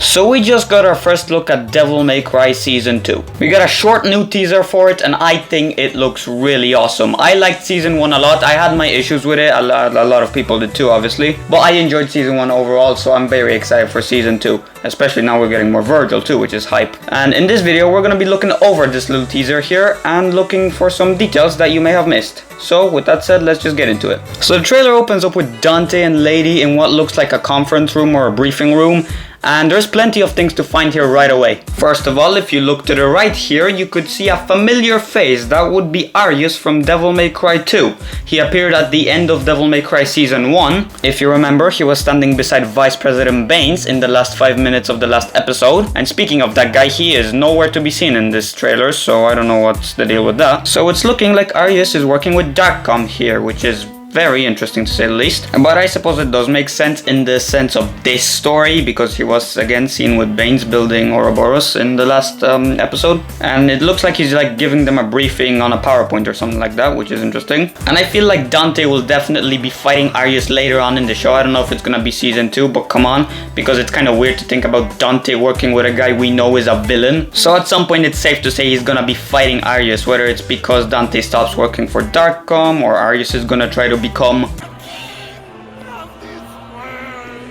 So we just got our first look at Devil May Cry Season 2. We got a short new teaser for it and I think it looks really awesome. I liked Season 1 a lot. I had my issues with it, a lot of people did too obviously. But I enjoyed Season 1 overall, so I'm very excited for Season 2. Especially now we're getting more Virgil too, which is hype. And in this video we're going to be looking over this little teaser here and looking for some details that you may have missed. So with that said, let's just get into it. So the trailer opens up with Dante and Lady in what looks like a conference room or a briefing room. And there's plenty of things to find here right away. First of all, if you look to the right here, you could see a familiar face. That would be Arius from Devil May Cry 2. He appeared at the end of Devil May Cry Season 1. If you remember, he was standing beside Vice President Baines in the last 5 minutes of the last episode. And speaking of that guy, he is nowhere to be seen in this trailer, so I don't know what's the deal with that. So it's looking like Arius is working with Darkcom here, which is very interesting to say the least. But I suppose it does make sense in the sense of this story, because he was again seen with Baines building Ouroboros in the last episode. And it looks like he's like giving them a briefing on a PowerPoint or something like that, which is interesting. And I feel like Dante will definitely be fighting Arius later on in the show. I don't know if it's gonna be Season 2, but come on, because it's kind of weird to think about Dante working with a guy we know is a villain. So at some point it's safe to say he's gonna be fighting Arius, whether it's because Dante stops working for Darkcom or Arius is gonna try to become.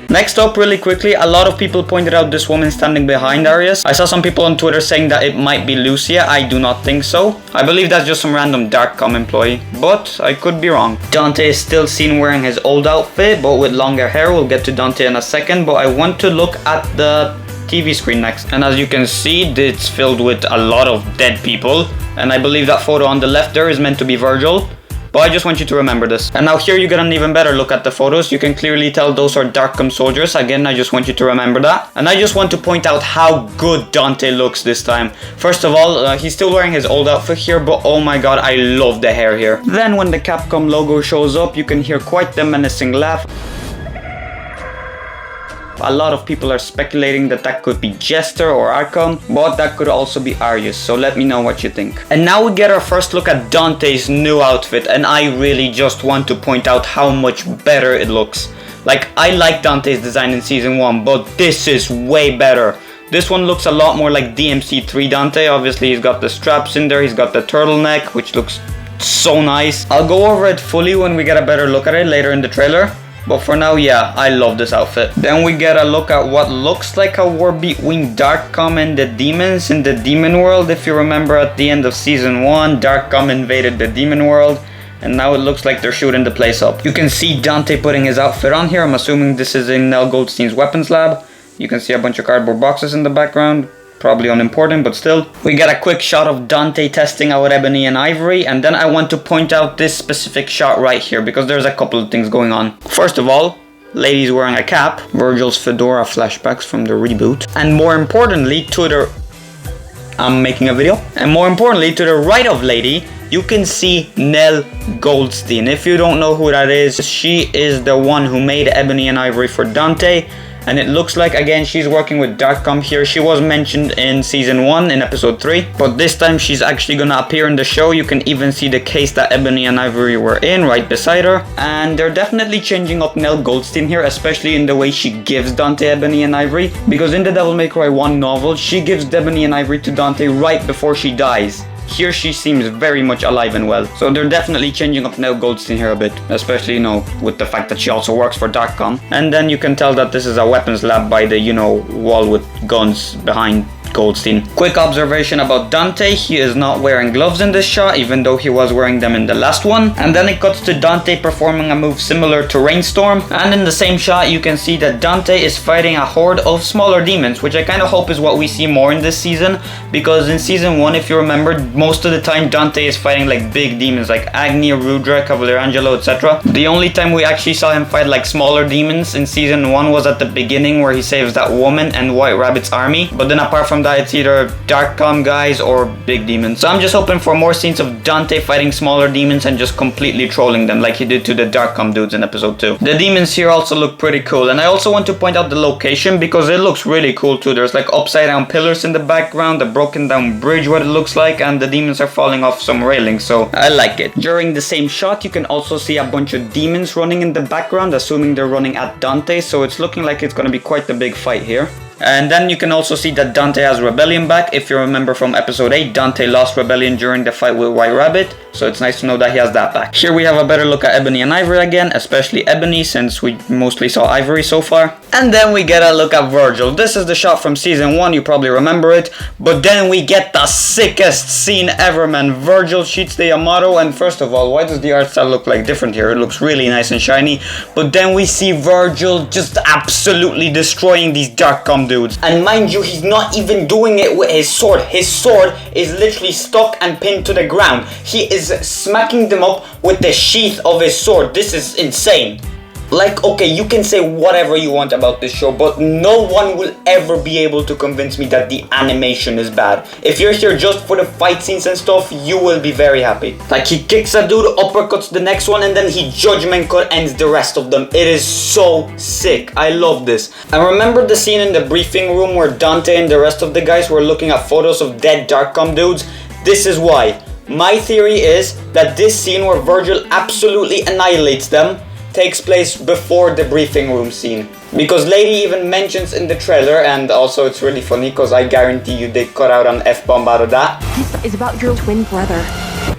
Next up, really quickly, a lot of people pointed out this woman standing behind Arius. I saw some people on Twitter saying that it might be Lucia. I do not think so. I believe that's just some random Darkcom employee, but I could be wrong. Dante is still seen wearing his old outfit, but with longer hair. We'll get to Dante in a second, but I want to look at the TV screen next. And as you can see, it's filled with a lot of dead people. And I believe that photo on the left there is meant to be Virgil. But I just want you to remember this. And now here you get an even better look at the photos. You can clearly tell those are Darkcom soldiers. Again, I just want you to remember that. And I just want to point out how good Dante looks this time. First of all, he's still wearing his old outfit here, but oh my god, I love the hair here. Then when the Capcom logo shows up, you can hear quite the menacing laugh. A lot of people are speculating that that could be Jester or Arkham, but that could also be Arius, so let me know what you think. And now we get our first look at Dante's new outfit, and I really just want to point out how much better it looks. Like, I like Dante's design in Season 1, but this is way better. This one looks a lot more like DMC3 Dante. Obviously he's got the straps in there, he's got the turtleneck, which looks so nice. I'll go over it fully when we get a better look at it later in the trailer. But for now, yeah, I love this outfit. Then we get a look at what looks like a war between Darkcom and the demons in the demon world. If you remember at the end of Season 1, Darkcom invaded the demon world. And now it looks like they're shooting the place up. You can see Dante putting his outfit on here. I'm assuming this is in Nell Goldstein's weapons lab. You can see a bunch of cardboard boxes in the background. Probably unimportant, but still. We get a quick shot of Dante testing out Ebony and Ivory, and then I want to point out this specific shot right here, because there's a couple of things going on. First of all, Lady's wearing a cap, Virgil's fedora flashbacks from the reboot, and more importantly, to the... I'm making a video. And more importantly, to the right of Lady, you can see Nell Goldstein. If you don't know who that is, she is the one who made Ebony and Ivory for Dante. And it looks like, again, she's working with Darkcom here. She was mentioned in Season 1 in Episode 3. But this time she's actually gonna appear in the show. You can even see the case that Ebony and Ivory were in right beside her. And they're definitely changing up Nell Goldstein here, especially in the way she gives Dante Ebony and Ivory. Because in the Devil May Cry 1 novel, she gives Ebony and Ivory to Dante right before she dies. Here she seems very much alive and well. So they're definitely changing up Nell Goldstein here a bit. Especially, you know, with the fact that she also works for Darkcom. And then you can tell that this is a weapons lab by the, you know, wall with guns behind Goldstein. Quick observation about Dante, he is not wearing gloves in this shot, even though he was wearing them in the last one. And then it cuts to Dante performing a move similar to Rainstorm. And in the same shot, you can see that Dante is fighting a horde of smaller demons, which I kind of hope is what we see more in this season. Because in Season 1, if you remember, most of the time Dante is fighting like big demons like Agni, Rudra, Cavalier Angelo, etc. The only time we actually saw him fight like smaller demons in Season 1 was at the beginning, where he saves that woman and White Rabbit's army. But then apart from that, it's either Darkcom guys or big demons. So I'm just hoping for more scenes of Dante fighting smaller demons and just completely trolling them like he did to the Darkcom dudes in Episode 2. The demons here also look pretty cool, and I also want to point out the location because it looks really cool too. There's like upside down pillars in the background, a broken down bridge what it looks like, and the demons are falling off some railings, so I like it. During the same shot, you can also see a bunch of demons running in the background, assuming they're running at Dante, so it's looking like it's gonna be quite the big fight here. And then you can also see that Dante has Rebellion back. If you remember from episode 8, Dante lost Rebellion during the fight with White Rabbit, so it's nice to know that he has that back. Here we have a better look at Ebony and Ivory again, especially Ebony since we mostly saw Ivory so far. And then we get a look at Virgil. This is the shot from season 1, you probably remember it. But then we get the sickest scene ever, man. Virgil shoots the Yamato, and first of all, why does the art style look like different here? It looks really nice and shiny. But then we see Virgil just absolutely destroying these Darkcom dudes. And mind you, he's not even doing it with his sword. His sword is literally stuck and pinned to the ground. He is smacking them up with the sheath of his sword. This is insane. Like, okay, you can say whatever you want about this show, but no one will ever be able to convince me that the animation is bad. If you're here just for the fight scenes and stuff, you will be very happy. Like, he kicks a dude, uppercuts the next one, and then he judgment cut ends the rest of them. It is so sick. I love this. And remember the scene in the briefing room where Dante and the rest of the guys were looking at photos of dead Darkcom dudes? This is why. My theory is that this scene where Virgil absolutely annihilates them takes place before the briefing room scene. Because Lady even mentions in the trailer, and also it's really funny because I guarantee you they cut out an F-bomb out of that. This is about your twin brother.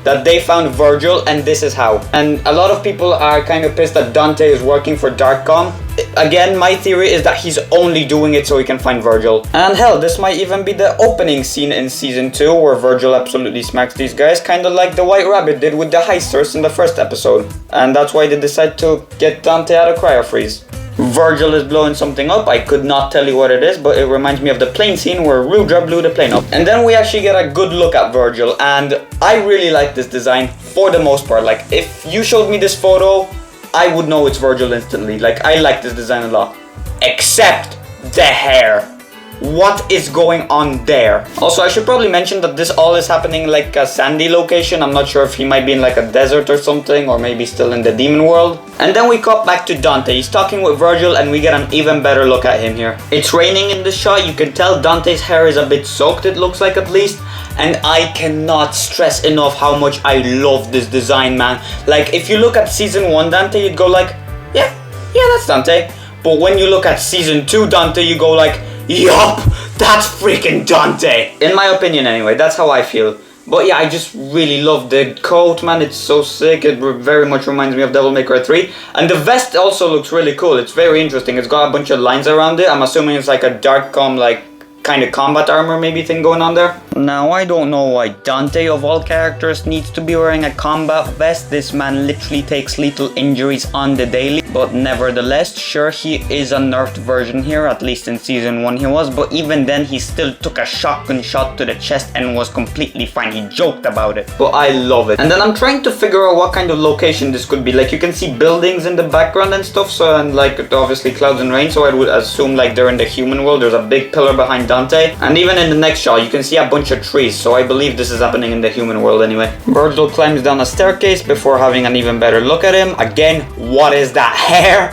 That they found Virgil, and this is how. And a lot of people are kind of pissed that Dante is working for Darkcom. Again, my theory is that he's only doing it so he can find Virgil. And hell, this might even be the opening scene in season 2 where Virgil absolutely smacks these guys, kind of like the White Rabbit did with the heisters in the first episode. And that's why they decide to get Dante out of cryo freeze. Virgil is blowing something up. I could not tell you what it is, but it reminds me of the plane scene where Rudra blew the plane up. And then we actually get a good look at Virgil, and I really like this design for the most part. Like, if you showed me this photo, I would know it's Virgil instantly. Like, I like this design a lot. Except the hair. What is going on there? Also, I should probably mention that this all is happening like a sandy location. I'm not sure if he might be in like a desert or something, or maybe still in the demon world. And then we cut back to Dante. He's talking with Virgil, and we get an even better look at him here. It's raining in this shot. You can tell Dante's hair is a bit soaked, it looks like, at least. And I cannot stress enough how much I love this design, man. Like, if you look at season 1 Dante, you'd go like, yeah, that's Dante. But when you look at season 2 Dante, you go like, yup, that's freaking Dante. In my opinion anyway, that's how I feel. But yeah, I just really love the coat, man. It's so sick. It very much reminds me of Devil May Cry 3. And the vest also looks really cool. It's very interesting. It's got a bunch of lines around it. I'm assuming it's like a Darkcom, like, kind of combat armor maybe thing going on there. Now, I don't know why Dante of all characters needs to be wearing a combat vest. This man literally takes lethal injuries on the daily. But nevertheless, sure, he is a nerfed version here, at least in season 1 he was, but even then he still took a shotgun shot to the chest and was completely fine. He joked about it. But I love it. And then I'm trying to figure out what kind of location this could be. Like, you can see buildings in the background and stuff, so, and like obviously clouds and rain, so I would assume like they're in the human world. There's a big pillar behind Dante, and even in the next shot you can see a bunch of trees, so I believe this is happening in the human world anyway. Virgil climbs down a staircase before having an even better look at him. Again, what is that hair?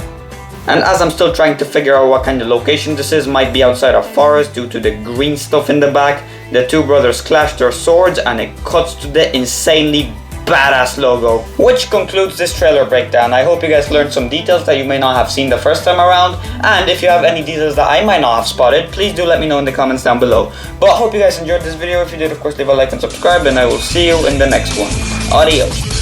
And as I'm still trying to figure out what kind of location this is, might be outside a forest due to the green stuff in the back, the two brothers clash their swords and it cuts to the insanely badass logo. Which concludes this trailer breakdown. I hope you guys learned some details that you may not have seen the first time around, and if you have any details that I might not have spotted, please do let me know in the comments down below. But I hope you guys enjoyed this video. If you did, of course, leave a like and subscribe, and I will see you in the next one. Adios.